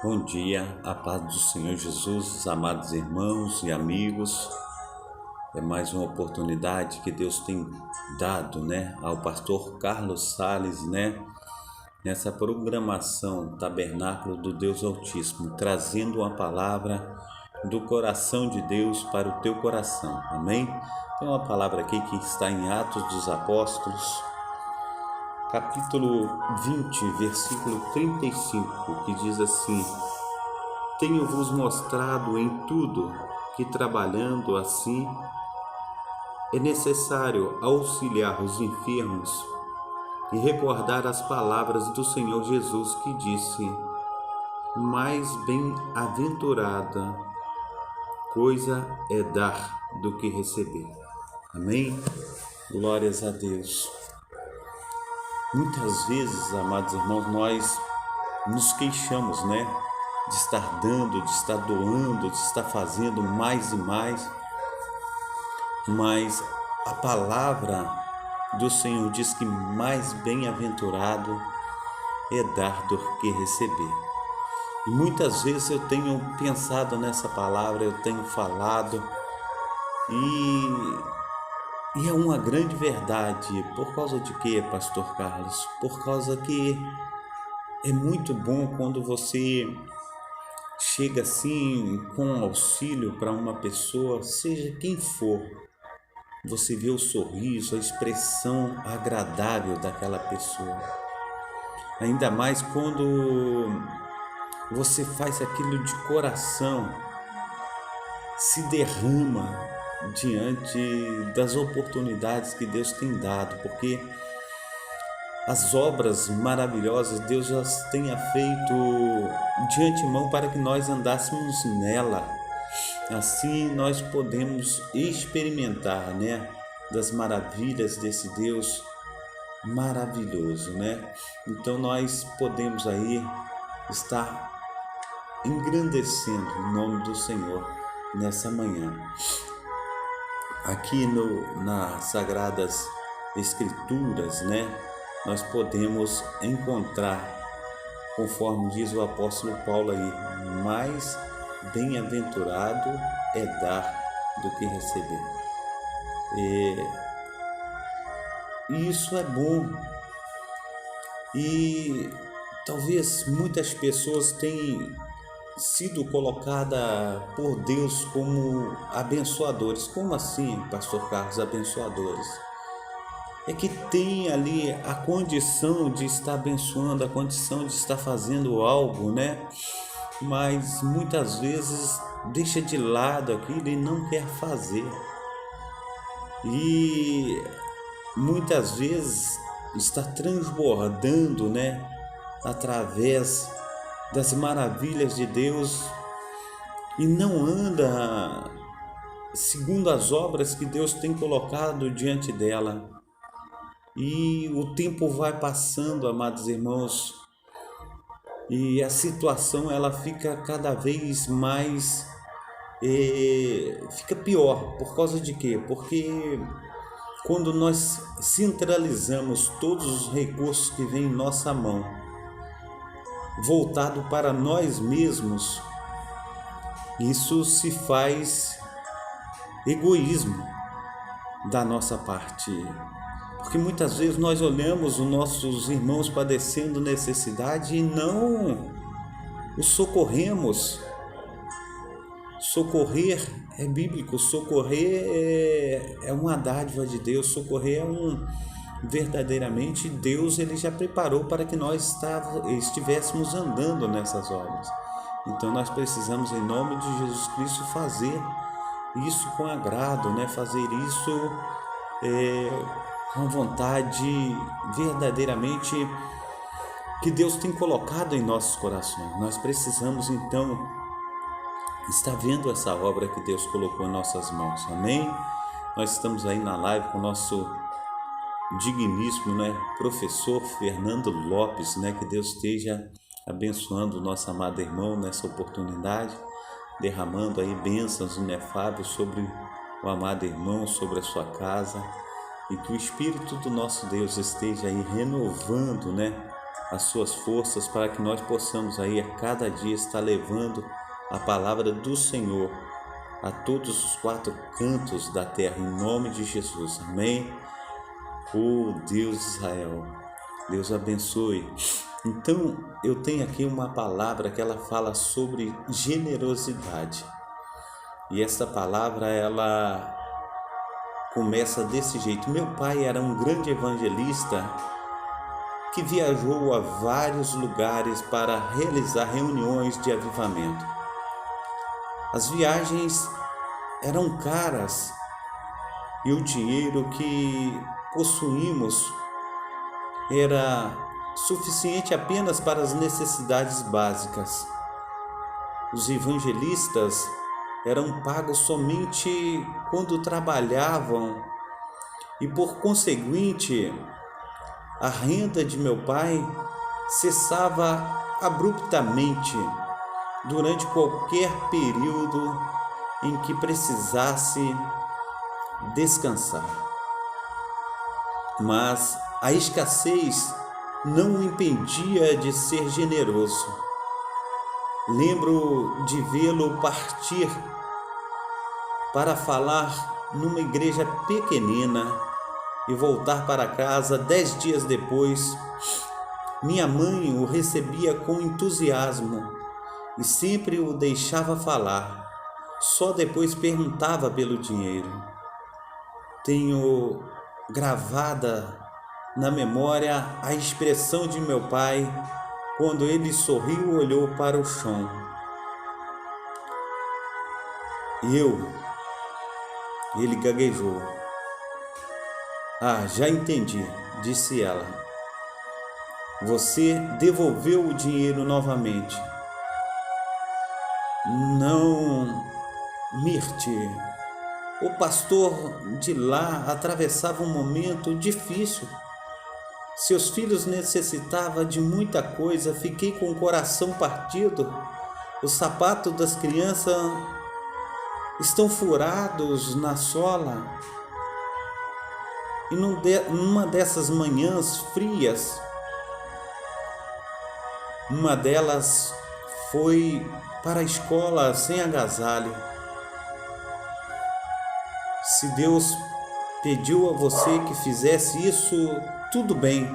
Bom dia, a paz do Senhor Jesus, amados irmãos e amigos. É mais uma oportunidade que Deus tem dado, ao pastor Carlos Sales, nessa programação Tabernáculo do Deus Altíssimo, trazendo uma palavra do coração de Deus para o teu coração. Amém? Tem uma palavra aqui que está em Atos dos Apóstolos, capítulo 20, versículo 35, que diz assim: Tenho-vos mostrado em tudo que, trabalhando assim, é necessário auxiliar os enfermos e recordar as palavras do Senhor Jesus, que disse: mais bem-aventurada coisa é dar do que receber. Amém? Glórias a Deus. Muitas vezes, amados irmãos, nós nos queixamos, de estar dando, de estar doando, de estar fazendo mais e mais, mas a palavra do Senhor diz que mais bem-aventurado é dar do que receber. E muitas vezes eu tenho pensado nessa palavra, eu tenho falado, e é uma grande verdade. Por causa de quê, pastor Carlos? Por causa que é muito bom quando você chega assim com auxílio para uma pessoa, seja quem for, você vê o sorriso, a expressão agradável daquela pessoa. Ainda mais quando você faz aquilo de coração, se derrama diante das oportunidades que Deus tem dado, porque as obras maravilhosas Deus já tenha feito de antemão para que nós andássemos nela. Assim nós podemos experimentar, das maravilhas desse Deus maravilhoso, Então nós podemos aí estar engrandecendo o nome do Senhor nessa manhã. Aqui nas Sagradas Escrituras, nós podemos encontrar, conforme diz o apóstolo Paulo aí, mais bem-aventurado é dar do que receber. E isso é bom. E talvez muitas pessoas tenham sido colocadas por Deus como abençoadores. Como assim, pastor Carlos, abençoadores? É que tem ali a condição de estar abençoando, a condição de estar fazendo algo, mas muitas vezes deixa de lado aquilo e não quer fazer. E muitas vezes está transbordando, através das maravilhas de Deus e não anda segundo as obras que Deus tem colocado diante dela. E o tempo vai passando, amados irmãos, e a situação ela fica cada vez mais fica pior. Por causa de quê? Porque quando nós centralizamos todos os recursos que vêm em nossa mão voltado para nós mesmos, isso se faz egoísmo da nossa parte. Porque muitas vezes nós olhamos os nossos irmãos padecendo necessidade e não os socorremos. Socorrer é bíblico, socorrer é uma dádiva de Deus, socorrer verdadeiramente Deus ele já preparou para que nós estivéssemos andando nessas obras. Então nós precisamos, em nome de Jesus Cristo, fazer isso com agrado, fazer isso com a vontade verdadeiramente que Deus tem colocado em nossos corações. Nós precisamos então estar vendo essa obra que Deus colocou em nossas mãos. Amém? Nós estamos aí na live com o nosso digníssimo, professor Fernando Lopes, que Deus esteja abençoando o nosso amado irmão nessa oportunidade, derramando aí bênçãos inefáveis sobre o amado irmão, sobre a sua casa, e que o Espírito do nosso Deus esteja aí renovando, as suas forças para que nós possamos aí a cada dia estar levando a palavra do Senhor a todos os 4 cantos da terra, em nome de Jesus. Amém? Oh Deus de Israel, Deus abençoe. Então, eu tenho aqui uma palavra que ela fala sobre generosidade. E essa palavra, ela começa desse jeito. Meu pai era um grande evangelista que viajou a vários lugares para realizar reuniões de avivamento. As viagens eram caras e o dinheiro que possuímos era suficiente apenas para as necessidades básicas. Os evangelistas eram pagos somente quando trabalhavam e, por conseguinte, a renda de meu pai cessava abruptamente durante qualquer período em que precisasse descansar. Mas a escassez não o impedia de ser generoso. Lembro de vê-lo partir para falar numa igreja pequenina e voltar para casa 10 dias depois. Minha mãe o recebia com entusiasmo e sempre o deixava falar. Só depois perguntava pelo dinheiro. Tenho gravada na memória a expressão de meu pai quando ele sorriu e olhou para o chão. Ele gaguejou. Já entendi, disse ela. Você devolveu o dinheiro novamente. Não, Mirte. O pastor de lá atravessava um momento difícil. Seus filhos necessitavam de muita coisa. Fiquei com o coração partido. Os sapatos das crianças estão furados na sola. E numa dessas manhãs frias, uma delas foi para a escola sem agasalho. Se Deus pediu a você que fizesse isso, tudo bem.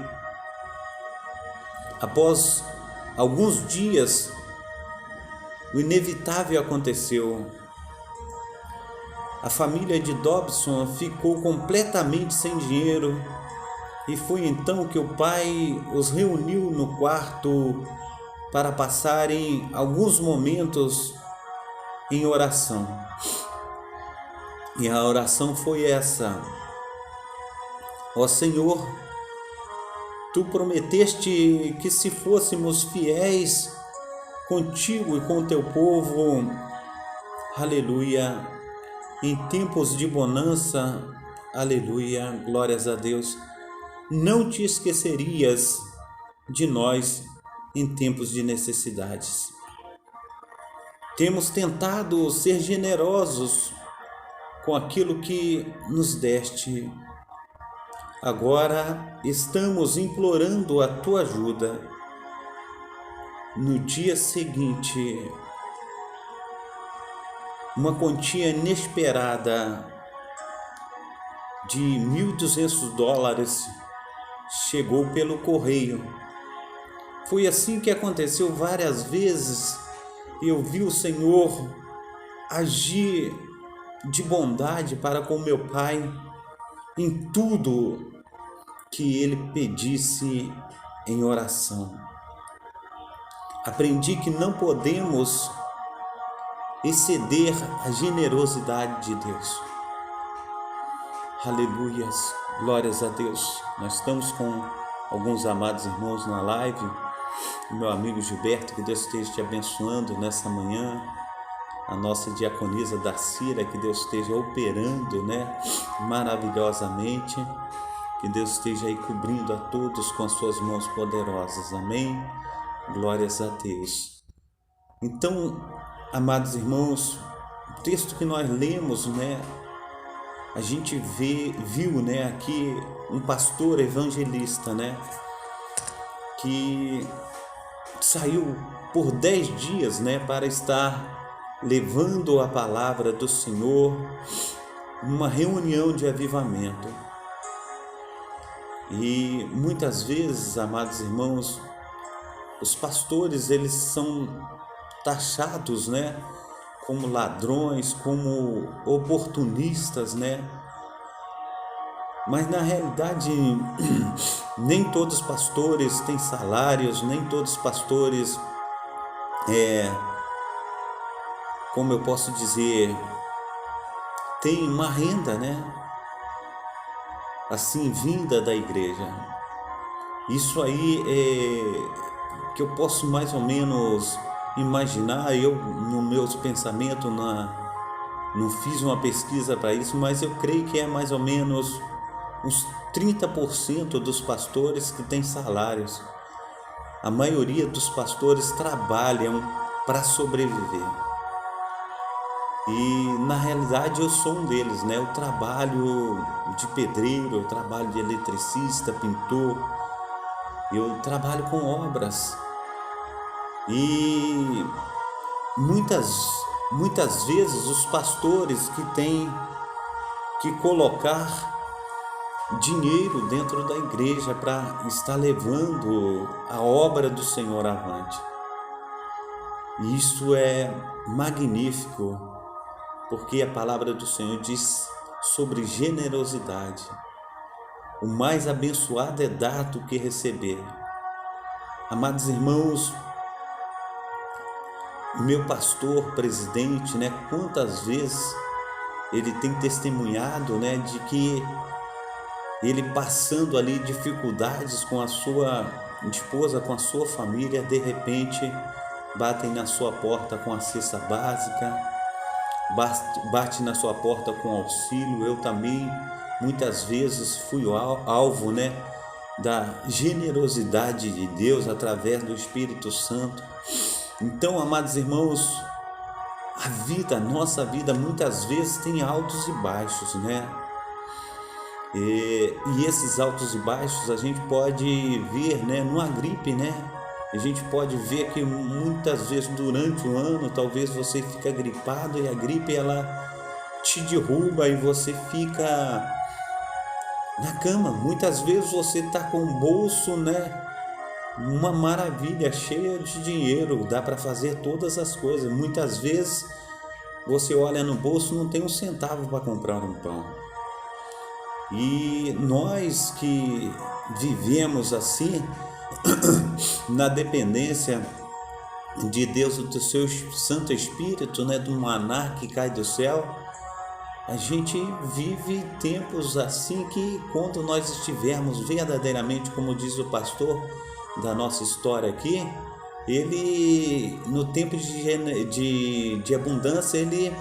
Após alguns dias, o inevitável aconteceu. A família de Dobson ficou completamente sem dinheiro e foi então que o pai os reuniu no quarto para passarem alguns momentos em oração. E a oração foi essa: ó Senhor, Tu prometeste que se fôssemos fiéis contigo e com Teu povo, aleluia, em tempos de bonança, aleluia, glórias a Deus, não Te esquecerias de nós em tempos de necessidades. Temos tentado ser generosos com aquilo que nos deste. Agora estamos implorando a Tua ajuda. No dia seguinte, uma quantia inesperada de $1.200 chegou pelo correio. Foi assim que aconteceu várias vezes. Eu vi o Senhor agir de bondade para com meu pai em tudo que ele pedisse em oração. Aprendi que não podemos exceder a generosidade de Deus. Aleluias, glórias a Deus. Nós estamos com alguns amados irmãos na live. Meu amigo Gilberto, que Deus esteja te abençoando nessa manhã. A nossa diaconisa Dacira, que Deus esteja operando, maravilhosamente. Que Deus esteja aí cobrindo a todos com as suas mãos poderosas. Amém? Glórias a Deus. Então, amados irmãos, o texto que nós lemos, a gente viu, aqui um pastor evangelista, que saiu por 10 dias, né, para estar levando a palavra do Senhor, uma reunião de avivamento. E muitas vezes, amados irmãos, os pastores, eles são taxados, né, como ladrões, como oportunistas, né? Mas na realidade, nem todos os pastores têm salários, nem todos os pastores, como eu posso dizer, têm uma renda, né? Assim, vinda da igreja. Isso aí é que eu posso mais ou menos imaginar. Eu, no meus pensamentos, não fiz uma pesquisa para isso, mas eu creio que é mais ou menos uns 30% dos pastores que têm salários. A maioria dos pastores trabalham para sobreviver. E na realidade eu sou um deles, né? Eu trabalho de pedreiro, eu trabalho de eletricista, pintor, eu trabalho com obras. E muitas vezes os pastores que têm que colocar dinheiro dentro da igreja para estar levando a obra do Senhor avante. E isso é magnífico, porque a palavra do Senhor diz sobre generosidade. O mais abençoado é dar do que receber. Amados irmãos, meu pastor presidente, né, quantas vezes ele tem testemunhado, né, de que ele passando ali dificuldades com a sua esposa, com a sua família, de repente batem na sua porta com a cesta básica, bate na sua porta com auxílio. Eu também muitas vezes fui alvo, né, da generosidade de Deus através do Espírito Santo. Então, amados irmãos, a nossa vida muitas vezes tem altos e baixos, né? E esses altos e baixos a gente pode ver, né, numa gripe, né? A gente pode ver que muitas vezes durante o ano, talvez você fica gripado e a gripe ela te derruba e você fica na cama. Muitas vezes você está com o bolso, né, uma maravilha, cheia de dinheiro, dá para fazer todas as coisas. Muitas vezes você olha no bolso, não tem um centavo para comprar um pão. E nós que vivemos assim, na dependência de Deus, do seu Santo Espírito, né, do maná que cai do céu, a gente vive tempos assim que quando nós estivermos verdadeiramente, como diz o pastor da nossa história aqui, ele no tempo de abundância ele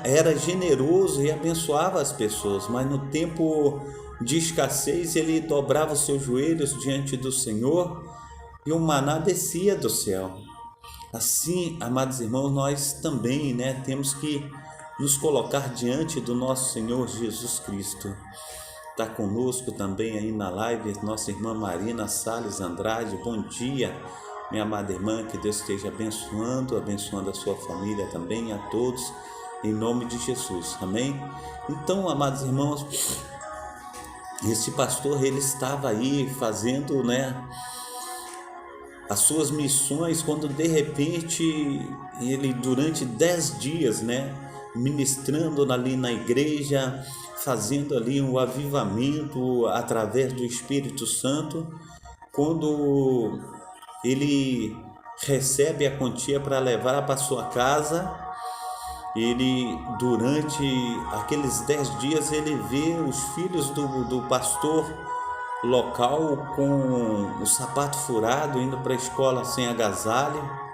era generoso e abençoava as pessoas, mas no tempo de escassez ele dobrava os seus joelhos diante do Senhor e o maná descia do céu. Assim, amados irmãos, nós também, né, temos que nos colocar diante do nosso Senhor Jesus Cristo. Está conosco também aí na live nossa irmã Marina Salles Andrade. Bom dia, minha amada irmã, que Deus esteja abençoando a sua família também, a todos, em nome de Jesus, amém? Então, amados irmãos, esse pastor, ele estava aí fazendo, né, as suas missões, quando de repente, ele durante 10 dias, né, ministrando ali na igreja, fazendo ali um avivamento através do Espírito Santo, quando ele recebe a quantia para levar para sua casa, ele durante aqueles 10 dias ele vê os filhos do pastor local com o sapato furado, indo para a escola sem agasalho.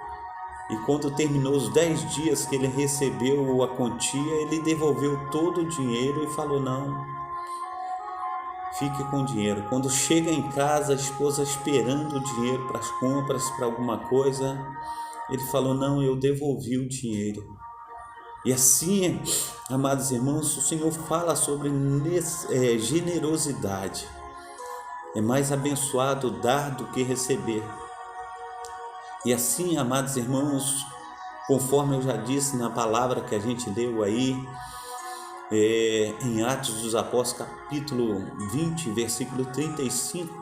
E quando terminou os 10 dias que ele recebeu a quantia, ele devolveu todo o dinheiro e falou: não, fique com o dinheiro. Quando chega em casa, a esposa esperando o dinheiro para as compras, para alguma coisa, ele falou: não, eu devolvi o dinheiro. E assim, amados irmãos, o Senhor fala sobre generosidade. É mais abençoado dar do que receber. E assim, amados irmãos, conforme eu já disse na palavra que a gente leu aí, em Atos dos Apóstolos, capítulo 20, versículo 35,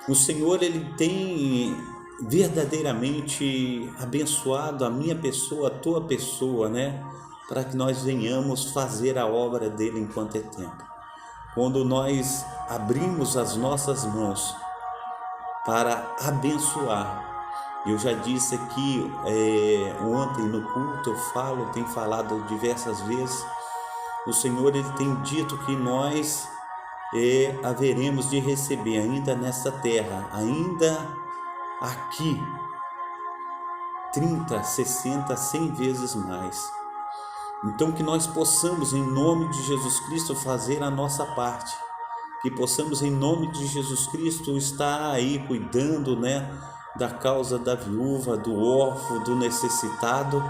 o Senhor, Ele tem verdadeiramente abençoado a minha pessoa, a tua pessoa, né? Para que nós venhamos fazer a obra dele enquanto é tempo. Quando nós abrimos as nossas mãos para abençoar. Eu já disse aqui ontem no culto, tenho falado diversas vezes, o Senhor, Ele tem dito que nós haveremos de receber ainda nesta terra, ainda aqui, 30, 60, 100 vezes mais. Então que nós possamos, em nome de Jesus Cristo, fazer a nossa parte, que possamos, em nome de Jesus Cristo, estar aí cuidando, né, da causa da viúva, do órfão, do necessitado,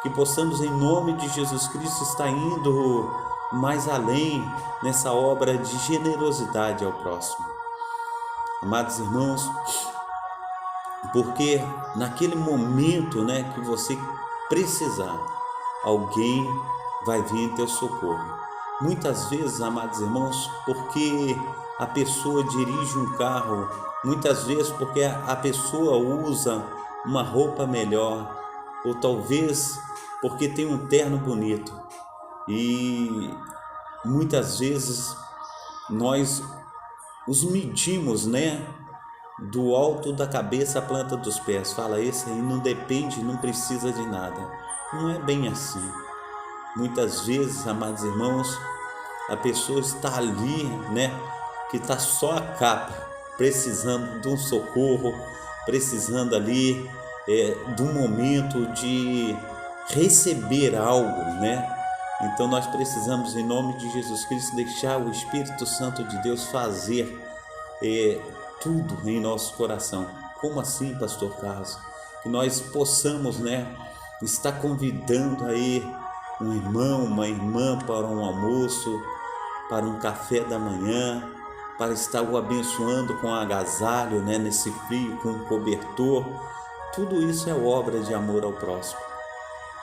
que possamos, em nome de Jesus Cristo, estar indo mais além nessa obra de generosidade ao próximo. Amados irmãos, porque naquele momento, né, que você precisar, alguém vai vir em teu socorro. Muitas vezes, amados irmãos, porque a pessoa dirige um carro, muitas vezes porque a pessoa usa uma roupa melhor, ou talvez porque tem um terno bonito. E muitas vezes nós os medimos, né, do alto da cabeça à planta dos pés. Fala, esse aí não depende, não precisa de nada. Não é bem assim. Muitas vezes, amados irmãos, a pessoa está ali, né, que está só a capa, precisando de um socorro, precisando ali de um momento de receber algo, né? Então nós precisamos, em nome de Jesus Cristo, deixar o Espírito Santo de Deus fazer tudo em nosso coração. Como assim, pastor Carlos? Que nós possamos, né, estar convidando aí um irmão, uma irmã para um almoço, para um café da manhã, para estar o abençoando com agasalho, né, nesse frio, com um cobertor. Tudo isso é obra de amor ao próximo.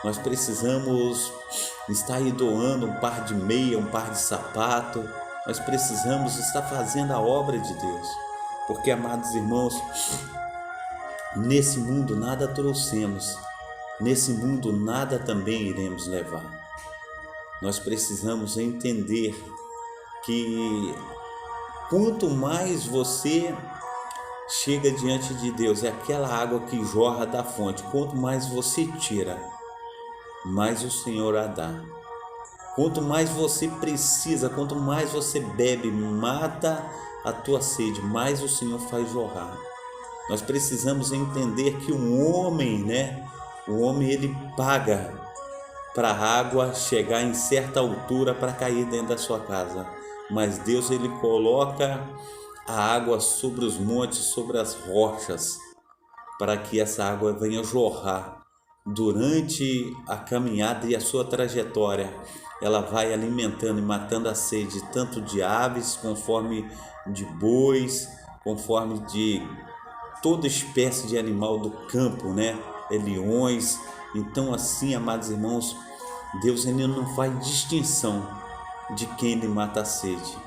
Nós precisamos estar aí doando um par de meia, um par de sapato. Nós precisamos estar fazendo a obra de Deus. Porque, amados irmãos, nesse mundo nada trouxemos, nesse mundo nada também iremos levar. Nós precisamos entender que quanto mais você chega diante de Deus, é aquela água que jorra da fonte, quanto mais você tira, mais o Senhor a dá. Quanto mais você precisa, quanto mais você bebe, mata a tua sede, mais o Senhor faz jorrar. Nós precisamos entender que um homem, né? O homem, ele paga para a água chegar em certa altura para cair dentro da sua casa. Mas Deus, ele coloca a água sobre os montes, sobre as rochas, para que essa água venha jorrar. Durante a caminhada e a sua trajetória, ela vai alimentando e matando a sede, tanto de aves, conforme de bois, conforme de toda espécie de animal do campo, né? Leões. Então, assim, amados irmãos, Deus ainda não faz distinção de quem lhe mata a sede.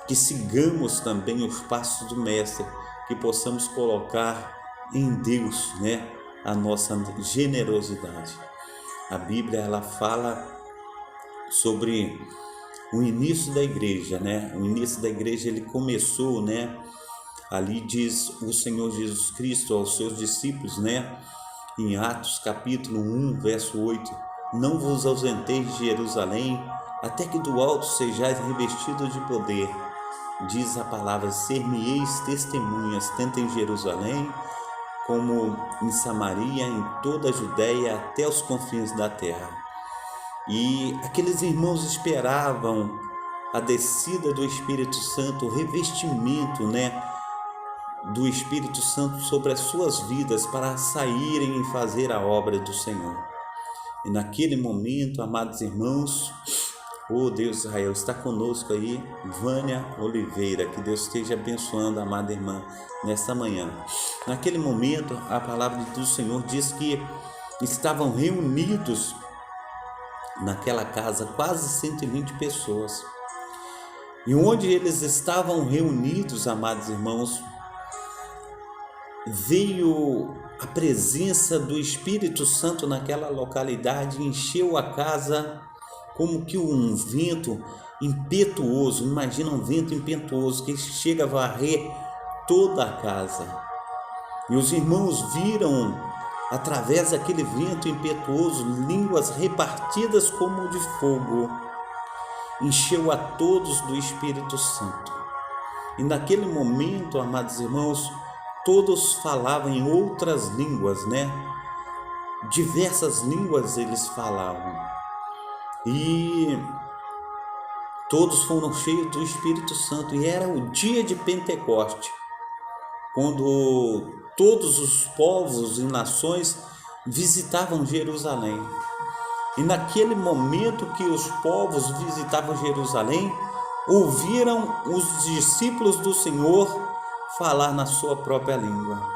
Que sigamos também os passos do Mestre, que possamos colocar em Deus, né, a nossa generosidade. A Bíblia, ela fala sobre o início da igreja, né? O início da igreja, ele começou, né? Ali diz o Senhor Jesus Cristo aos seus discípulos, né? Em Atos capítulo 1, verso 8: não vos ausenteis de Jerusalém, até que do alto sejais revestidos de poder. Diz a palavra: ser-me-eis testemunhas, tanto em Jerusalém, como em Samaria, em toda a Judéia, até os confins da terra. E aqueles irmãos esperavam a descida do Espírito Santo, o revestimento, né, do Espírito Santo sobre as suas vidas, para saírem e fazer a obra do Senhor. E naquele momento, amados irmãos, Oh Deus de Israel, está conosco aí Vânia Oliveira, que Deus esteja abençoando a amada irmã nesta manhã. Naquele momento, a palavra do Senhor diz que estavam reunidos naquela casa quase 120 pessoas. E onde eles estavam reunidos, amados irmãos, veio a presença do Espírito Santo naquela localidade, encheu a casa como que um vento impetuoso. Imagina um vento impetuoso que chega a varrer toda a casa. E os irmãos viram, através daquele vento impetuoso, línguas repartidas como de fogo. Encheu a todos do Espírito Santo. E naquele momento, amados irmãos, todos falavam em outras línguas, né? Diversas línguas eles falavam. E todos foram cheios do Espírito Santo. E era o dia de Pentecoste, quando todos os povos e nações visitavam Jerusalém. E naquele momento que os povos visitavam Jerusalém, ouviram os discípulos do Senhor falar na sua própria língua.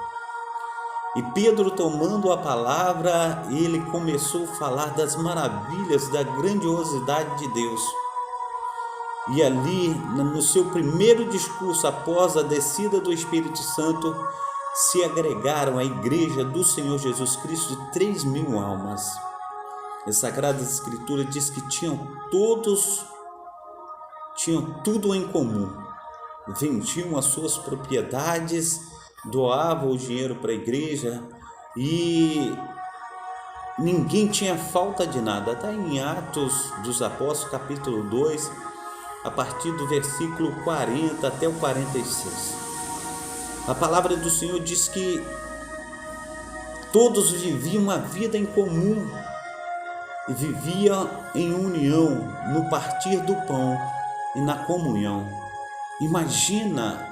E Pedro, tomando a palavra, ele começou a falar das maravilhas, da grandiosidade de Deus. E ali, no seu primeiro discurso, após a descida do Espírito Santo, se agregaram à igreja do Senhor Jesus Cristo 3.000 almas. A Sagrada Escritura diz que tinham tudo em comum. Vendiam as suas propriedades, doavam o dinheiro para a igreja e ninguém tinha falta de nada. Está em Atos dos Apóstolos, capítulo 2, a partir do versículo 40 até o 46. A palavra do Senhor diz que todos viviam uma vida em comum e viviam em união, no partir do pão e na comunhão. Imagina,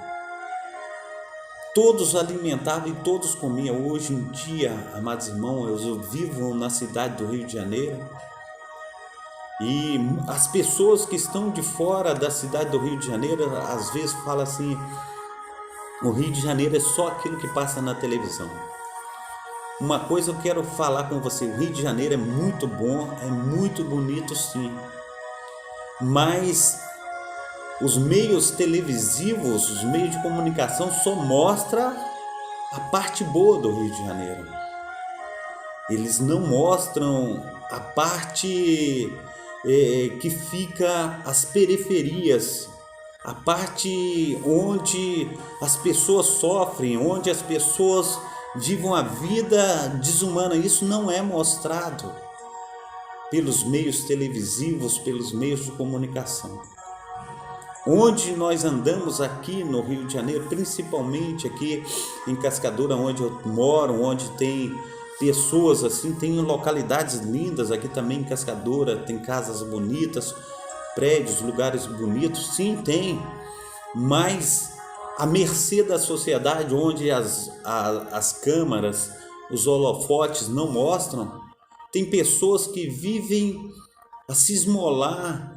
todos alimentavam e todos comiam. Hoje em dia, amados irmãos, eu vivo na cidade do Rio de Janeiro e as pessoas que estão de fora da cidade do Rio de Janeiro às vezes falam assim: o Rio de Janeiro é só aquilo que passa na televisão. Uma coisa eu quero falar com você: o Rio de Janeiro é muito bom, é muito bonito sim, mas os meios televisivos, os meios de comunicação só mostram a parte boa do Rio de Janeiro. Eles não mostram a parte que fica as periferias, a parte onde as pessoas sofrem, onde as pessoas vivem a vida desumana. Isso não é mostrado pelos meios televisivos, pelos meios de comunicação. Onde nós andamos aqui no Rio de Janeiro, principalmente aqui em Cascadura, onde eu moro, onde tem pessoas assim, tem localidades lindas aqui também em Cascadura, tem casas bonitas, prédios, lugares bonitos, sim, tem, mas à mercê da sociedade, onde as câmaras, os holofotes não mostram, tem pessoas que vivem a se esmolar.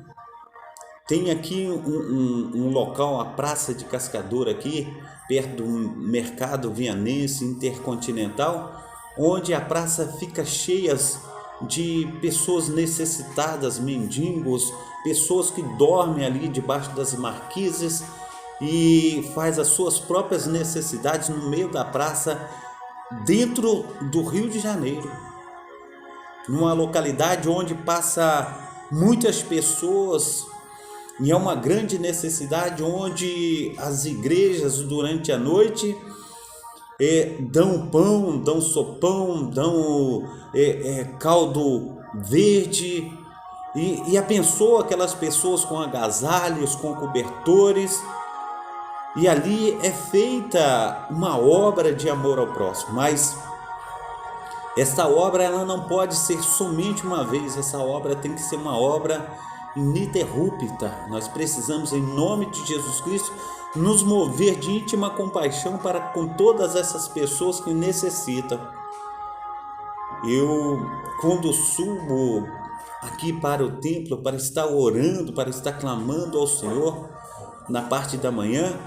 Tem aqui um local, a Praça de Cascadura aqui, perto do Mercado Vianense Intercontinental, onde a praça fica cheia de pessoas necessitadas, mendigos, pessoas que dormem ali debaixo das marquises e faz as suas próprias necessidades no meio da praça, dentro do Rio de Janeiro, numa localidade onde passa muitas pessoas. E é uma grande necessidade, onde as igrejas durante a noite dão pão, dão sopão, dão caldo verde e abençoa aquelas pessoas com agasalhos, com cobertores. E ali é feita uma obra de amor ao próximo, mas essa obra ela não pode ser somente uma vez, essa obra tem que ser uma obra ininterrupta. Nós precisamos, em nome de Jesus Cristo, nos mover de íntima compaixão para com todas essas pessoas que necessitam. Eu, quando subo aqui para o templo, para estar orando, para estar clamando ao Senhor na parte da manhã.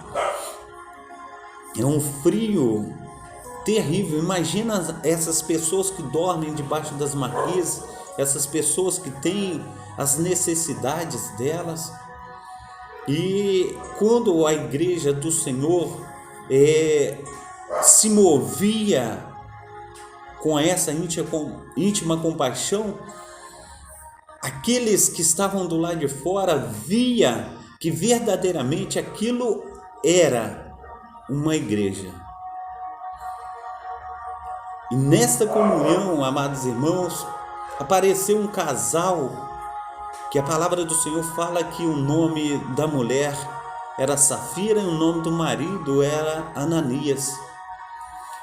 É um frio terrível. Imagina essas pessoas que dormem debaixo das marquises, essas pessoas que têm as necessidades delas. E quando a igreja do Senhor se movia com essa íntima compaixão, aqueles que estavam do lado de fora via que verdadeiramente aquilo era uma igreja. E nesta comunhão, amados irmãos, apareceu um casal que a palavra do Senhor fala que o nome da mulher era Safira e o nome do marido era Ananias.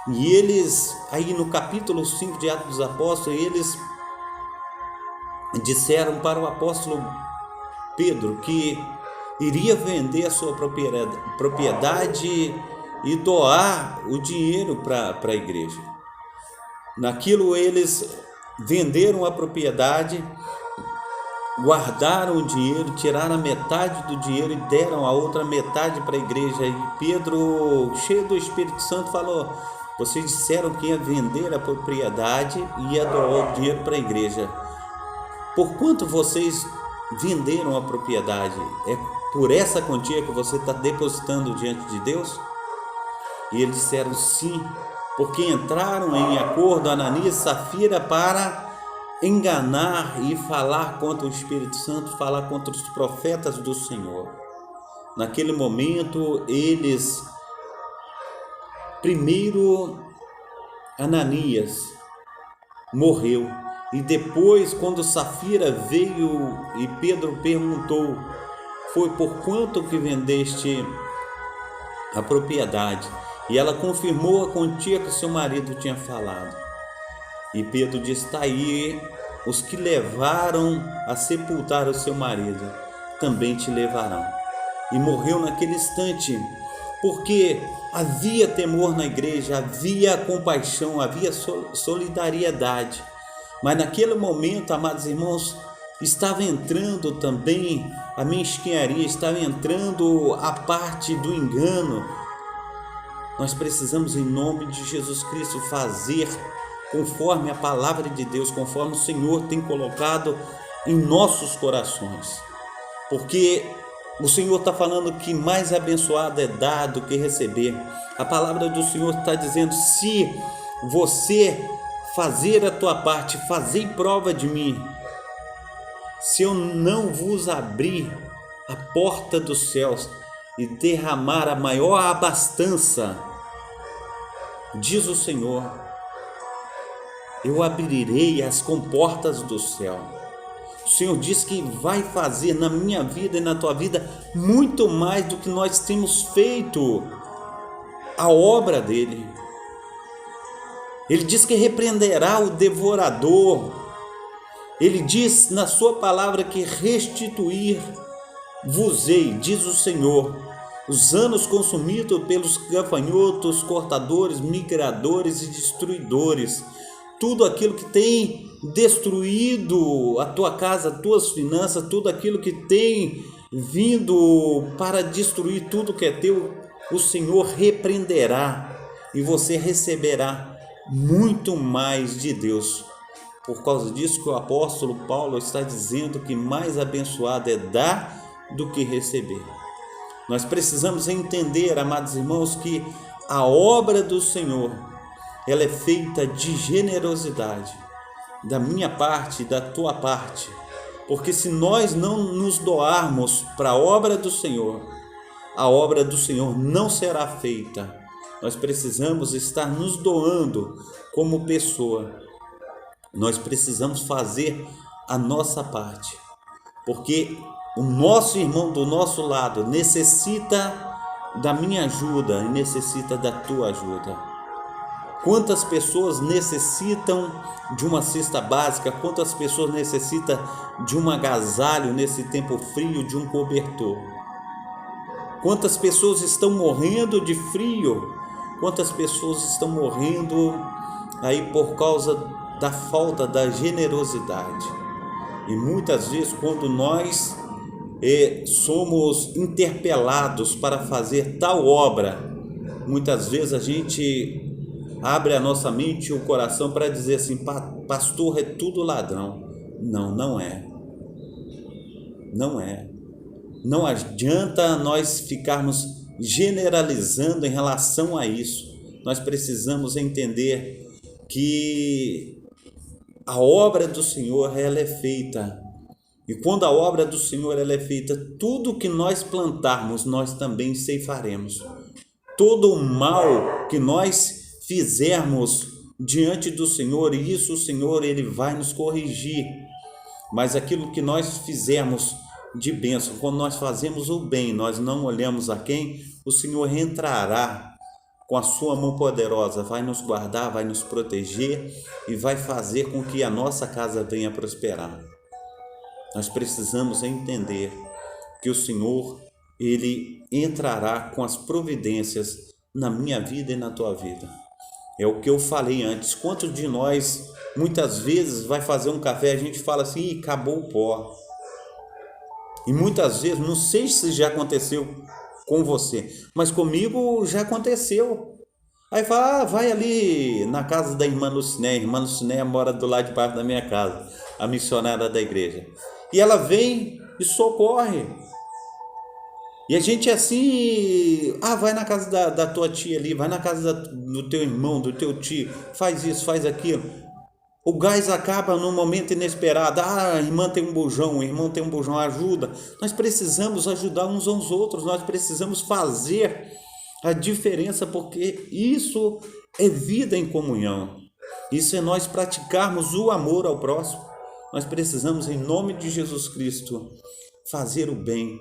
E eles, aí no capítulo 5 de Atos dos Apóstolos, eles disseram para o apóstolo Pedro que iria vender a sua propriedade e doar o dinheiro para a igreja. Naquilo eles venderam a propriedade, guardaram o dinheiro, tiraram a metade do dinheiro e deram a outra metade para a igreja. E Pedro, cheio do Espírito Santo, falou: vocês disseram que ia vender a propriedade e ia doar o dinheiro para a igreja. Por quanto vocês venderam a propriedade? É por essa quantia que você está depositando diante de Deus? E eles disseram sim, porque entraram em acordo Ananias e Safira para enganar e falar contra o Espírito Santo, falar contra os profetas do Senhor. Naquele momento, eles, primeiro Ananias morreu, e depois, quando Safira veio e Pedro perguntou: foi por quanto que vendeste a propriedade? E ela confirmou a quantia que seu marido tinha falado. E Pedro disse: está aí, os que levaram a sepultar o seu marido também te levarão. E morreu naquele instante, porque havia temor na igreja, havia compaixão, havia solidariedade. Mas naquele momento, amados irmãos, estava entrando também a mesquinharia, estava entrando a parte do engano. Nós precisamos, em nome de Jesus Cristo, fazer conforme a palavra de Deus, conforme o Senhor tem colocado em nossos corações. Porque o Senhor está falando que mais abençoado é dar do que receber. A palavra do Senhor está dizendo: se você fazer a tua parte, fazei prova de mim. Se eu não vos abrir a porta dos céus e derramar a maior abastança, diz o Senhor, eu abrirei as comportas do céu. O Senhor diz que vai fazer na minha vida e na tua vida muito mais do que nós temos feito a obra dele. Ele diz que repreenderá o devorador. Ele diz na sua palavra que restituir-vos-ei, diz o Senhor, os anos consumidos pelos gafanhotos, cortadores, migradores e destruidores. Tudo aquilo que tem destruído a tua casa, as tuas finanças, tudo aquilo que tem vindo para destruir tudo que é teu, o Senhor repreenderá e você receberá muito mais de Deus. Por causa disso que o apóstolo Paulo está dizendo que mais abençoado é dar do que receber. Nós precisamos entender, amados irmãos, que a obra do Senhor, ela é feita de generosidade, da minha parte, da tua parte, porque se nós não nos doarmos para a obra do Senhor, a obra do Senhor não será feita. Nós precisamos estar nos doando como pessoa, nós precisamos fazer a nossa parte, porque o nosso irmão do nosso lado necessita da minha ajuda e necessita da tua ajuda. Quantas pessoas necessitam de uma cesta básica? Quantas pessoas necessitam de um agasalho nesse tempo frio, de um cobertor? Quantas pessoas estão morrendo de frio? Quantas pessoas estão morrendo aí por causa da falta da generosidade? E muitas vezes, quando nós somos interpelados para fazer tal obra, muitas vezes a gente abre a nossa mente e o coração para dizer assim: pastor, é tudo ladrão. Não, não é. Não é. Não adianta nós ficarmos generalizando em relação a isso. Nós precisamos entender que a obra do Senhor, ela é feita. E quando a obra do Senhor ela é feita, tudo que nós plantarmos, nós também ceifaremos. Todo o mal que nós fizermos diante do Senhor, e isso o Senhor ele vai nos corrigir. Mas aquilo que nós fizermos de bênção, quando nós fazemos o bem, nós não olhamos a quem, o Senhor entrará com a sua mão poderosa, vai nos guardar, vai nos proteger e vai fazer com que a nossa casa venha prosperar. Nós precisamos entender que o Senhor, ele entrará com as providências na minha vida e na tua vida. É o que eu falei antes. Quantos de nós, muitas vezes, vai fazer um café, a gente fala assim: acabou o pó. E muitas vezes, não sei se já aconteceu com você, mas comigo já aconteceu. Aí fala: vai ali na casa da irmã Lucinéia. A irmã Lucinéia mora do lado de baixo da minha casa, a missionária da igreja. E ela vem e socorre. E a gente assim: vai na casa da tua tia ali, vai na casa do teu irmão, do teu tio, faz isso, faz aquilo. O gás acaba num momento inesperado. A irmã tem um bujão, o irmão tem um bujão, ajuda. Nós precisamos ajudar uns aos outros, nós precisamos fazer a diferença, porque isso é vida em comunhão. Isso é nós praticarmos o amor ao próximo. Nós precisamos, em nome de Jesus Cristo, fazer o bem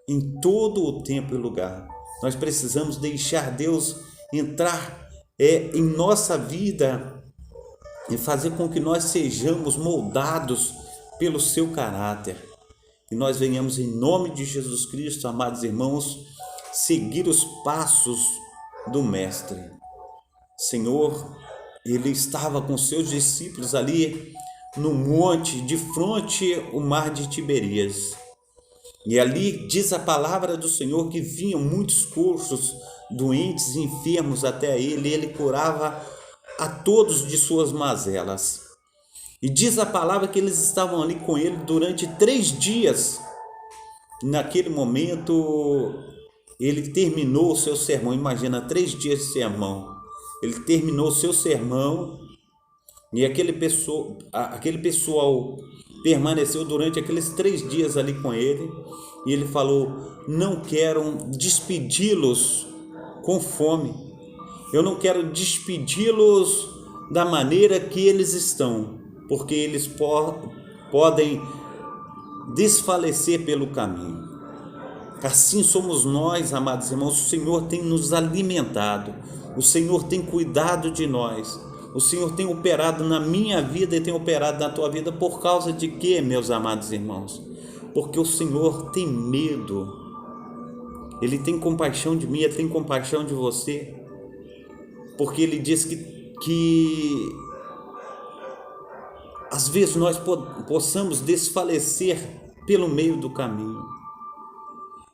em todo o tempo e lugar. Nós precisamos deixar Deus entrar em nossa vida e fazer com que nós sejamos moldados pelo seu caráter. E nós venhamos, em nome de Jesus Cristo, amados irmãos, seguir os passos do Mestre. Senhor, ele estava com seus discípulos ali no monte, de fronte ao mar de Tiberíades. E ali diz a palavra do Senhor que vinham muitos coxos, doentes e enfermos até ele, e ele curava a todos de suas mazelas. E diz a palavra que eles estavam ali com ele durante 3 dias. Naquele momento, ele terminou o seu sermão. Imagina, 3 dias de sermão. Ele terminou o seu sermão e aquele pessoal permaneceu durante aqueles 3 dias ali com ele. E ele falou: não quero despedi-los com fome. Eu não quero despedi-los da maneira que eles estão, porque eles podem desfalecer pelo caminho. Assim somos nós, amados irmãos. O Senhor tem nos alimentado, o Senhor tem cuidado de nós, o Senhor tem operado na minha vida e tem operado na tua vida. Por causa de quê, meus amados irmãos? Porque o Senhor tem medo, Ele tem compaixão de mim, Ele tem compaixão de você, porque Ele diz que às vezes nós possamos desfalecer pelo meio do caminho.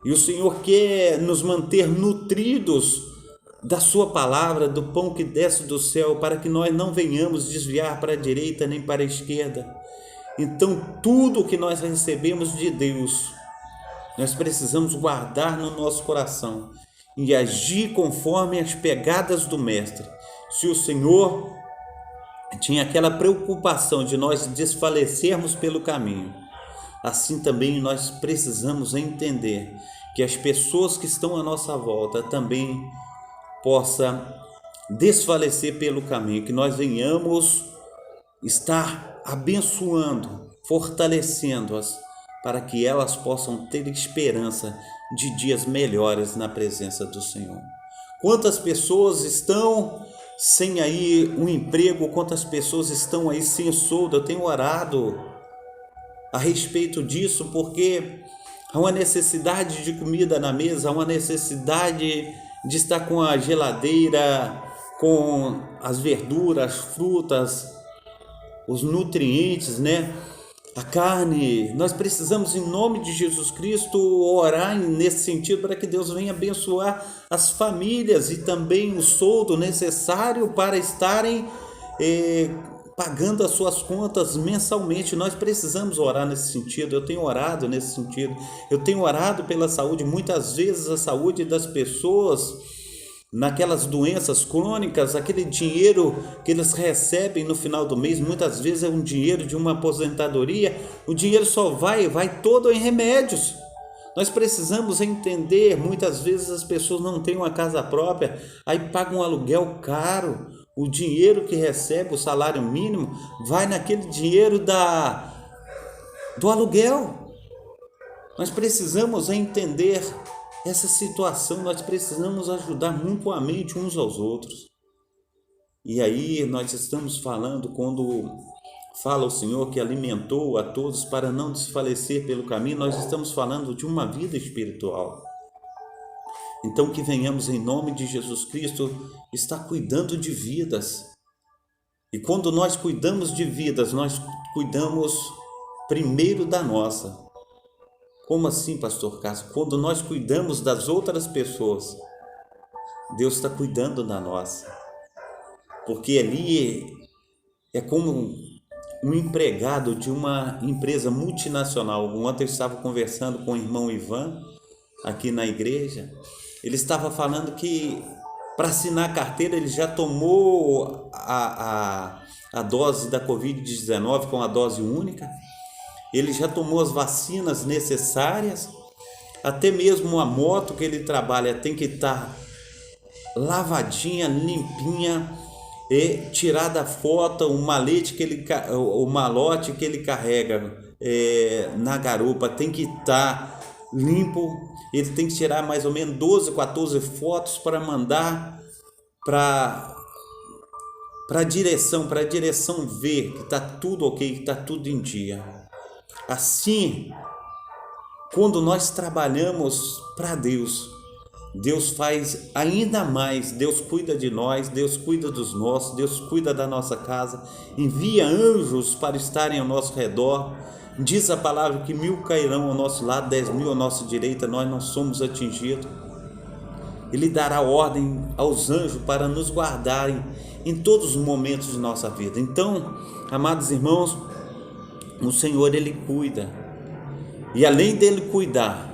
E o Senhor quer nos manter nutridos da sua palavra, do pão que desce do céu, para que nós não venhamos desviar para a direita nem para a esquerda. Então, tudo que nós recebemos de Deus, nós precisamos guardar no nosso coração e agir conforme as pegadas do Mestre. Se o Senhor tinha aquela preocupação de nós desfalecermos pelo caminho, assim também nós precisamos entender que as pessoas que estão à nossa volta também possam desfalecer pelo caminho, que nós venhamos estar abençoando, fortalecendo-as, para que elas possam ter esperança de dias melhores na presença do Senhor. Quantas pessoas estão sem aí um emprego, quantas pessoas estão aí sem soldo? Eu tenho orado a respeito disso, porque há uma necessidade de comida na mesa, há uma necessidade de estar com a geladeira, com as verduras, frutas, os nutrientes, né? a carne. Nós precisamos, em nome de Jesus Cristo, orar nesse sentido para que Deus venha abençoar as famílias e também o soldo necessário para estarem pagando as suas contas mensalmente. Nós precisamos orar nesse sentido. Eu tenho orado nesse sentido. Eu tenho orado pela saúde. Muitas vezes a saúde das pessoas, naquelas doenças crônicas, aquele dinheiro que eles recebem no final do mês, muitas vezes é um dinheiro de uma aposentadoria, o dinheiro só vai todo em remédios. Nós precisamos entender, muitas vezes as pessoas não têm uma casa própria, aí pagam um aluguel caro, o dinheiro que recebe, o salário mínimo, vai naquele dinheiro do aluguel. Nós precisamos entender essa situação, nós precisamos ajudar mutuamente uns aos outros. E aí nós estamos falando, quando fala o Senhor que alimentou a todos para não desfalecer pelo caminho, nós estamos falando de uma vida espiritual. Então que venhamos em nome de Jesus Cristo estar cuidando de vidas. E quando nós cuidamos de vidas, nós cuidamos primeiro da nossa. Como assim, pastor Carlos? Quando nós cuidamos das outras pessoas, Deus está cuidando da nossa. Porque ali é como um empregado de uma empresa multinacional. Ontem eu estava conversando com o irmão Ivan, aqui na igreja. Ele estava falando que para assinar a carteira ele já tomou a dose da Covid-19 com a dose única. Ele já tomou as vacinas necessárias, até mesmo a moto que ele trabalha tem que estar lavadinha, limpinha, e tirada a foto, o malote que ele carrega na garupa tem que estar limpo. Ele tem que tirar mais ou menos 12, 14 fotos para mandar para a direção ver que está tudo ok, que está tudo em dia. Assim, quando nós trabalhamos para Deus, Deus faz ainda mais. Deus cuida de nós, Deus cuida dos nossos, Deus cuida da nossa casa, envia anjos para estarem ao nosso redor. Diz a palavra que 1000 cairão ao nosso lado, 10.000 à nossa direita, nós não somos atingidos. Ele dará ordem aos anjos para nos guardarem em todos os momentos de nossa vida. Então, amados irmãos, o Senhor, Ele cuida. E além dele cuidar,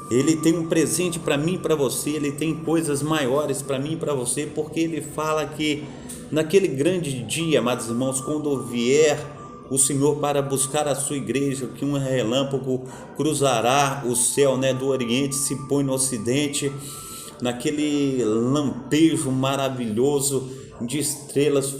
Ele tem um presente para mim e para você. Ele tem coisas maiores para mim e para você, porque Ele fala que naquele grande dia, amados irmãos, quando vier o Senhor para buscar a sua igreja, que um relâmpago cruzará o céu, do Oriente, se põe no Ocidente, naquele lampejo maravilhoso de estrelas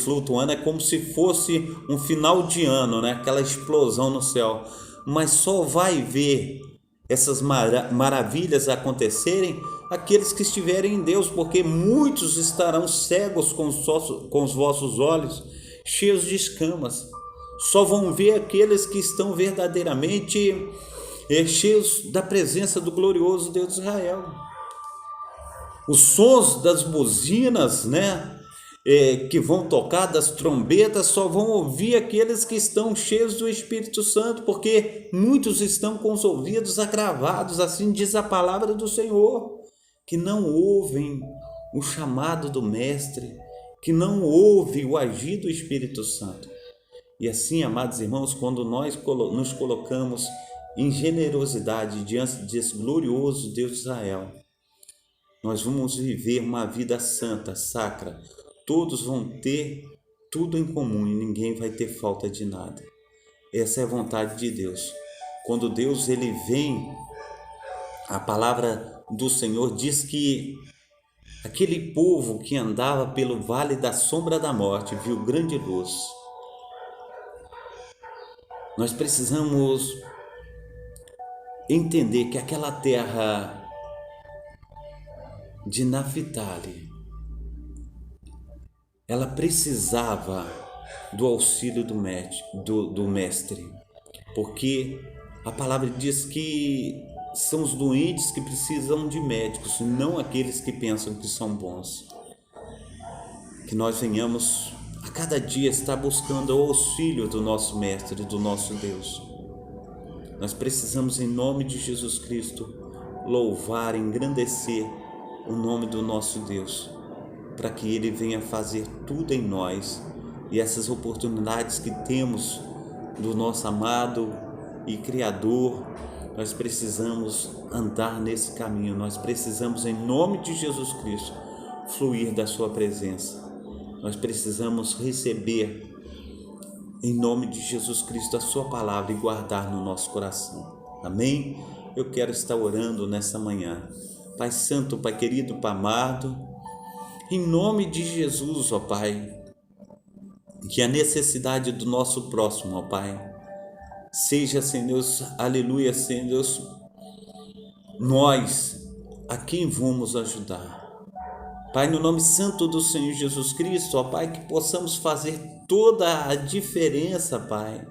flutuando. É como se fosse um final de ano, aquela explosão no céu. Mas só vai ver essas maravilhas acontecerem aqueles que estiverem em Deus, porque muitos estarão cegos com os vossos olhos cheios de escamas. Só vão ver aqueles que estão verdadeiramente cheios da presença do glorioso Deus de Israel. Os sons das buzinas, que vão tocar, das trombetas, só vão ouvir aqueles que estão cheios do Espírito Santo, porque muitos estão com os ouvidos agravados, assim diz a palavra do Senhor, que não ouvem o chamado do Mestre, que não ouvem o agir do Espírito Santo. E assim, amados irmãos, quando nós nos colocamos em generosidade diante desse glorioso Deus de Israel, nós vamos viver uma vida santa, sacra. Todos vão ter tudo em comum e ninguém vai ter falta de nada. Essa é a vontade de Deus. Quando Deus ele vem, a palavra do Senhor diz que aquele povo que andava pelo vale da sombra da morte viu grande luz. Nós precisamos entender que aquela terra de Naphtali, ela precisava do auxílio do mestre, porque a palavra diz que são os doentes que precisam de médicos, não aqueles que pensam que são bons. Que nós venhamos a cada dia está buscando o auxílio do nosso Mestre, do nosso Deus. Nós precisamos, em nome de Jesus Cristo, louvar, engrandecer o nome do nosso Deus, para que Ele venha fazer tudo em nós, e essas oportunidades que temos do nosso amado e Criador, nós precisamos andar nesse caminho, nós precisamos, em nome de Jesus Cristo, fluir da sua presença, nós precisamos receber, em nome de Jesus Cristo, a sua palavra e guardar no nosso coração. Amém? Eu quero estar orando nessa manhã. Pai Santo, Pai querido, Pai amado, em nome de Jesus, ó Pai, que a necessidade do nosso próximo, ó Pai, seja, Senhor Deus, aleluia, Senhor Deus, nós a quem vamos ajudar. Pai, no nome santo do Senhor Jesus Cristo, ó Pai, que possamos fazer toda a diferença, Pai,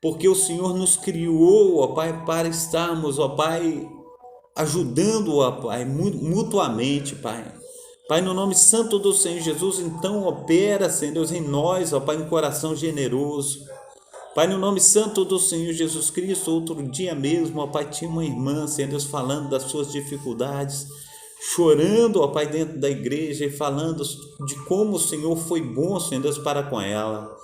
porque o Senhor nos criou, ó Pai, para estarmos, ó Pai, ajudando, ó Pai, mutuamente, Pai. Pai, no nome santo do Senhor Jesus, então opera, Senhor Deus, em nós, ó Pai, um coração generoso. Pai, no nome santo do Senhor Jesus Cristo, outro dia mesmo, ó Pai, tinha uma irmã, Senhor Deus, falando das suas dificuldades, chorando, ó Pai, dentro da igreja e falando de como o Senhor foi bom, Senhor Deus, para com ela.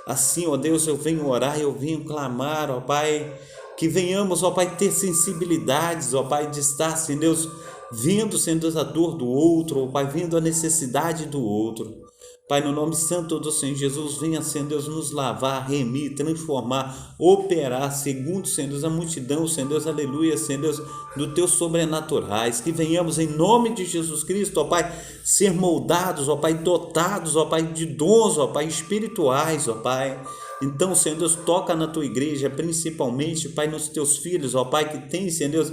Assim, ó Deus, eu venho orar, eu venho clamar, ó Pai, que venhamos, ó Pai, ter sensibilidades, ó Pai, de estar, Senhor Deus, vendo, Senhor Deus, a dor do outro, ó Pai, vendo a necessidade do outro. Pai, no nome santo do Senhor Jesus, venha, Senhor Deus, nos lavar, remir, transformar, operar, segundo, Senhor Deus, a multidão, Senhor Deus, aleluia, Senhor Deus, do Teus sobrenaturais, que venhamos em nome de Jesus Cristo, ó Pai, ser moldados, ó Pai, dotados, ó Pai, de dons, ó Pai, espirituais, ó Pai. Então, Senhor Deus, toca na Tua igreja, principalmente, Pai, nos Teus filhos, ó Pai, que tem, Senhor Deus,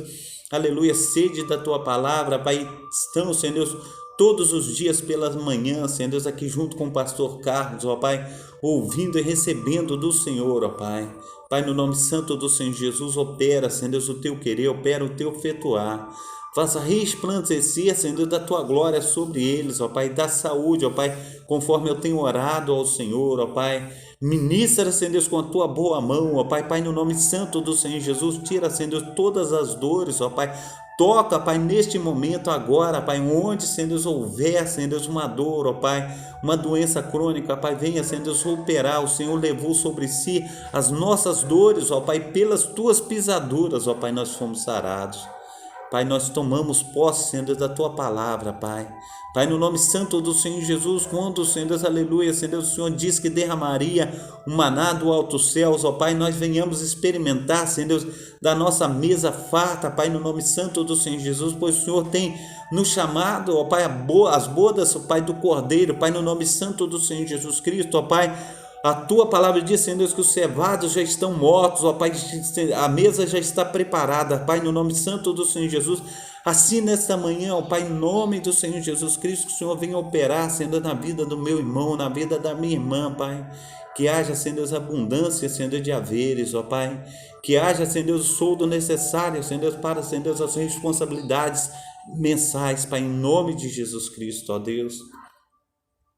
aleluia, sede da Tua palavra, Pai, estão, Senhor Deus, todos os dias pelas manhãs, Senhor Deus, aqui junto com o pastor Carlos, ó Pai, ouvindo e recebendo do Senhor, ó Pai. Pai, no nome santo do Senhor Jesus, opera, Senhor Deus, o Teu querer, opera o Teu efetuar. Faça resplandecer, Senhor Deus, da Tua glória sobre eles, ó Pai, da saúde, ó Pai, conforme eu tenho orado ao Senhor, ó Pai. Ministra, Senhor Deus, com a Tua boa mão, ó Pai, Pai, no nome santo do Senhor Jesus, tira, Senhor Deus, todas as dores, ó Pai. Toca, Pai, neste momento agora, Pai, onde, Senhor Deus, houver, Senhor Deus, uma dor, ó Pai, uma doença crônica, Pai, venha, Senhor Deus, operar. O Senhor levou sobre si as nossas dores, ó Pai, pelas Tuas pisaduras, ó Pai, nós fomos sarados. Pai, nós tomamos posse, Senhor Deus, da Tua palavra, Pai. Pai, no nome santo do Senhor Jesus, quando, Senhor Deus, aleluia, Senhor Deus, o Senhor diz que derramaria um maná do alto céus, ó Pai, nós venhamos experimentar, Senhor Deus, da nossa mesa farta, Pai, no nome santo do Senhor Jesus, pois o Senhor tem nos chamado, ó Pai, as bodas, ó Pai, do Cordeiro, Pai, no nome santo do Senhor Jesus Cristo, ó Pai. A Tua palavra diz, Senhor Deus, que os cevados já estão mortos, ó Pai, a mesa já está preparada, Pai, no nome santo do Senhor Jesus. Assim, nesta manhã, ó Pai, em nome do Senhor Jesus Cristo, que o Senhor venha operar, Senhor, na vida do meu irmão, na vida da minha irmã, Pai. Que haja, Senhor Deus, abundância, Senhor Deus, de haveres, ó Pai. Que haja, Senhor Deus, o soldo necessário, Senhor Deus, para, Senhor Deus, as responsabilidades mensais, Pai, em nome de Jesus Cristo, ó Deus.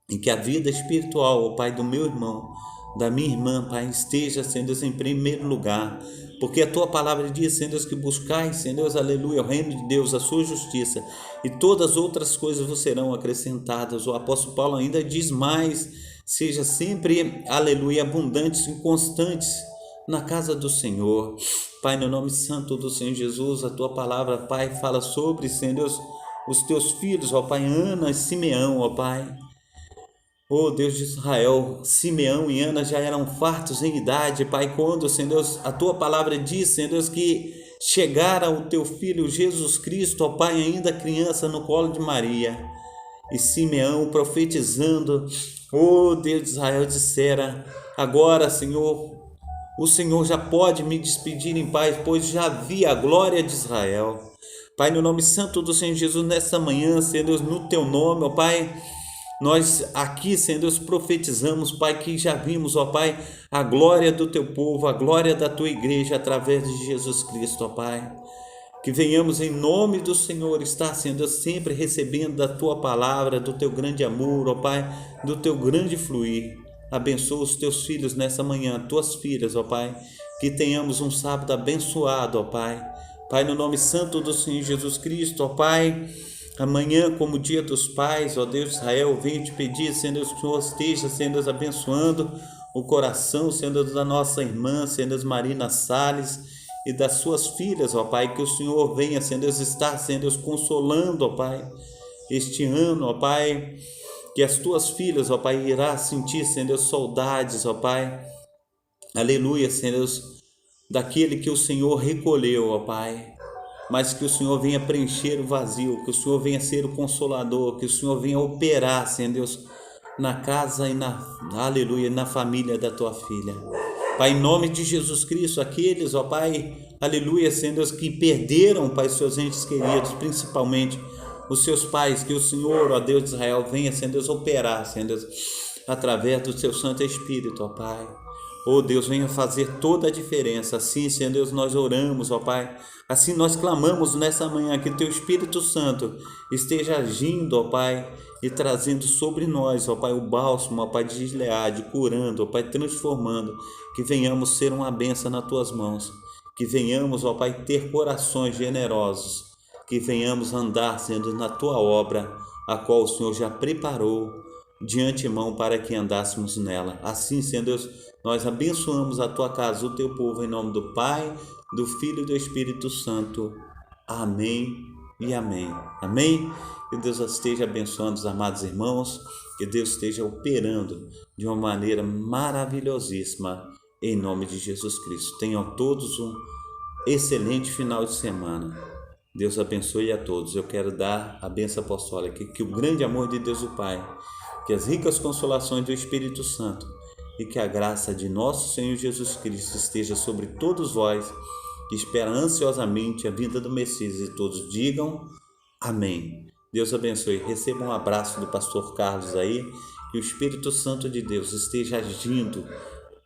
E que a vida espiritual, ó Pai, do meu irmão, da minha irmã, Pai, esteja, Senhor Deus, em primeiro lugar, porque a Tua palavra diz, Senhor Deus, que buscai, Senhor Deus, aleluia, o reino de Deus, a sua justiça, e todas as outras coisas vos serão acrescentadas. O apóstolo Paulo ainda diz mais, seja sempre, aleluia, abundantes e constantes na casa do Senhor. Pai, no nome santo do Senhor Jesus, a Tua palavra, Pai, fala sobre, Senhor Deus, os Teus filhos, ó Pai, Ana e Simeão, ó Pai. Oh Deus de Israel, Simeão e Ana já eram fartos em idade, Pai, quando, Senhor Deus, a Tua palavra diz, Senhor Deus, que chegara o Teu Filho Jesus Cristo, ó Pai, ainda criança no colo de Maria. E Simeão profetizando, oh Deus de Israel, dissera, agora, Senhor, o Senhor já pode me despedir em paz, pois já vi a glória de Israel. Pai, no nome santo do Senhor Jesus, nessa manhã, Senhor Deus, no Teu nome, ó Pai, nós aqui, Senhor Deus, profetizamos, Pai, que já vimos, ó Pai, a glória do Teu povo, a glória da Tua igreja através de Jesus Cristo, ó Pai. Que venhamos em nome do Senhor estar sendo sempre recebendo da tua palavra, do teu grande amor, ó Pai, do teu grande fluir. Abençoa os teus filhos nessa manhã, tuas filhas, ó Pai, que tenhamos um sábado abençoado, ó Pai. Pai, no nome santo do Senhor Jesus Cristo, ó Pai, amanhã, como dia dos pais, ó Deus de Israel, venho te pedir, Senhor, que o Senhor esteja, Senhor, abençoando o coração, Senhor, da nossa irmã, Senhor, Marina Salles, e das suas filhas, ó Pai, que o Senhor venha, Senhor Deus, estar, Senhor Deus, consolando, ó Pai, este ano, ó Pai, que as tuas filhas, ó Pai, irá sentir, Senhor Deus, saudades, ó Pai, aleluia, Senhor Deus, daquele que o Senhor recolheu, ó Pai, mas que o Senhor venha preencher o vazio, que o Senhor venha ser o consolador, que o Senhor venha operar, Senhor Deus, na casa e aleluia, na família da tua filha. Pai, em nome de Jesus Cristo, aqueles, ó Pai, aleluia, Senhor Deus, que perderam, Pai, seus entes queridos, principalmente os seus pais, que o Senhor, ó Deus de Israel, venha, Senhor Deus, operar, Senhor Deus, através do seu Santo Espírito, ó Pai. Ó Deus, venha fazer toda a diferença. Assim, Senhor Deus, nós oramos, ó Pai. Assim nós clamamos nessa manhã que teu Espírito Santo esteja agindo, ó Pai, e trazendo sobre nós, ó Pai, o bálsamo, ó Pai, de Gileade, curando, ó Pai, transformando, que venhamos ser uma bênção nas tuas mãos, que venhamos, ó Pai, ter corações generosos, que venhamos andar, sendo na tua obra, a qual o Senhor já preparou de antemão para que andássemos nela. Assim, Senhor Deus, nós abençoamos a tua casa, o teu povo, em nome do Pai, do Filho e do Espírito Santo. Amém e amém. Amém? Que Deus esteja abençoando os amados irmãos, que Deus esteja operando de uma maneira maravilhosíssima, em nome de Jesus Cristo. Tenham todos um excelente final de semana. Deus abençoe a todos. Eu quero dar a bênção apostólica, que o grande amor de Deus o Pai, que as ricas consolações do Espírito Santo e que a graça de nosso Senhor Jesus Cristo esteja sobre todos vós, que esperam ansiosamente a vinda do Messias, e todos digam amém. Deus abençoe. Receba um abraço do pastor Carlos aí, que o Espírito Santo de Deus esteja agindo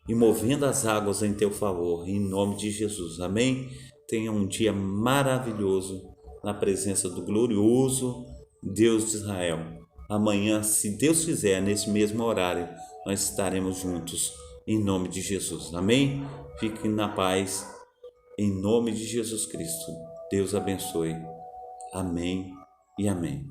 e movendo as águas em teu favor, em nome de Jesus. Amém? Tenha um dia maravilhoso na presença do glorioso Deus de Israel. Amanhã, se Deus quiser, nesse mesmo horário, nós estaremos juntos, em nome de Jesus. Amém? Fiquem na paz, em nome de Jesus Cristo. Deus abençoe. Amém e amém.